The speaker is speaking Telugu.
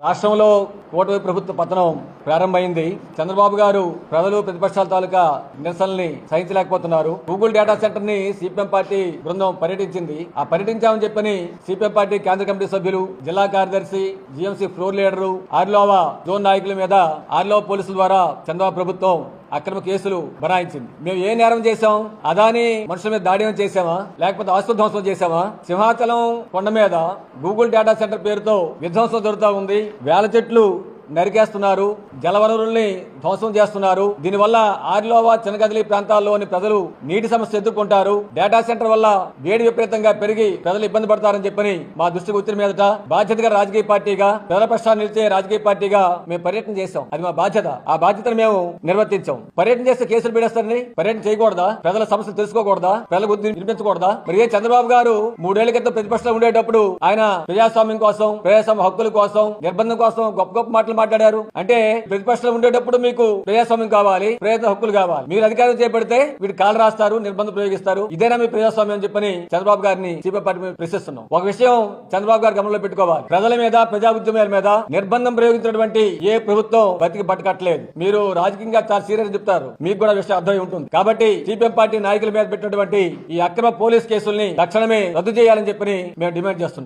రాష్ట్రంలో కూటమి ప్రభుత్వ పతనం ప్రారంభమైంది. చంద్రబాబు గారు ప్రజలు ప్రతిపక్షాల తాలూకా నిరసనల్ని సహించలేకపోతున్నారు. గూగుల్ డేటా సెంటర్ ని సిపిఎం పార్టీ బృందం పర్యటించింది. ఆ పర్యటించామని చెప్పని సిపిఎం పార్టీ కేంద్ర కమిటీ సభ్యులు, జిల్లా కార్యదర్శి, జిఎంసీ ఫ్లోర్ లీడరు, ఆర్లోవా జోన్ నాయకుల మీద ఆర్లోవా పోలీసుల ద్వారా చంద్రబాబు ప్రభుత్వం అక్రమ కేసులు బనాయించింది. మేము ఏ నేరం చేశాం? అదాని మనుషుల మీద దాడి చేశామా, లేకపోతే ఆస్తుల ధ్వంసం చేశామా? సింహాచలం కొండ మీద గూగుల్ డేటా సెంటర్ పేరుతో విధ్వంసం జరుగుతూ ఉంది. వేల చెట్లు నరికేస్తున్నారు, జలవనరుల్ని ధ్వంసం చేస్తున్నారు. దీనివల్ల ఆర్లోవా చిన్నగదిలి ప్రాంతాల్లోని ప్రజలు నీటి సమస్య ఎదుర్కొంటారు. డేటా సెంటర్ వల్ల వేడి విపరీతంగా పెరిగి ప్రజలు ఇబ్బంది పడతారని చెప్పని మా దృష్టికి వచ్చిన మీదట బాధ్యతగా రాజకీయ పార్టీగా, ప్రజల పక్షాన్ని నిలిచే రాజకీయ పార్టీగా మేము పర్యటన చేశాం. అది మా బాధ్యత. ఆ బాధ్యతను మేము నిర్వర్తించాం. పర్యటన చేస్తే కేసులు పెడేస్తారని పర్యటన చేయకూడదా? ప్రజల సమస్యలు తెలుసుకోకూడదా? ప్రజల గురించి వినిపించకూడదా? మరి ఏ చంద్రబాబు గారు 3 ఏళ్ల క్రితం ప్రతిపక్షంలో ఉండేటప్పుడు ఆయన ప్రజాస్వామ్యం కోసం, ప్రజాస్వామ్య హక్కుల కోసం, నిర్బంధం కోసం గొప్ప గొప్ప మాటలు మాట్లాడారు. అంటే ప్రతిపక్షంలో ఉండేటప్పుడు మీకు ప్రజాస్వామ్యం కావాలి, ప్రజల హక్కులు కావాలి. మీరు అధికారం చేపడితే వీటి కాలు రాస్తారు, నిర్బంధం ప్రయోగిస్తారు. ఇదేనా మీ ప్రజాస్వామ్యం అని చెప్పని చంద్రబాబు గారిని సిపిఐ పార్టీ మీద ప్రశ్నిస్తున్నాం. ఒక విషయం చంద్రబాబు గారు గమనంలో పెట్టుకోవాలి. ప్రజల మీద, ప్రజా ఉద్యమాల మీద నిర్బంధం ప్రయోగించినటువంటి ఏ ప్రభుత్వం బతికి బట్టకట్టలేదు. మీరు రాజకీయంగా చాలా సీరియస్ చెప్తారు, మీకు కూడా విషయం అర్థమై ఉంటుంది. కాబట్టి సిపిఎం పార్టీ నాయకుల మీద పెట్టినటువంటి ఈ అక్రమ పోలీస్ కేసుల్ని తక్షణమే రద్దు చేయాలని చెప్పని మేము డిమాండ్ చేస్తున్నాం.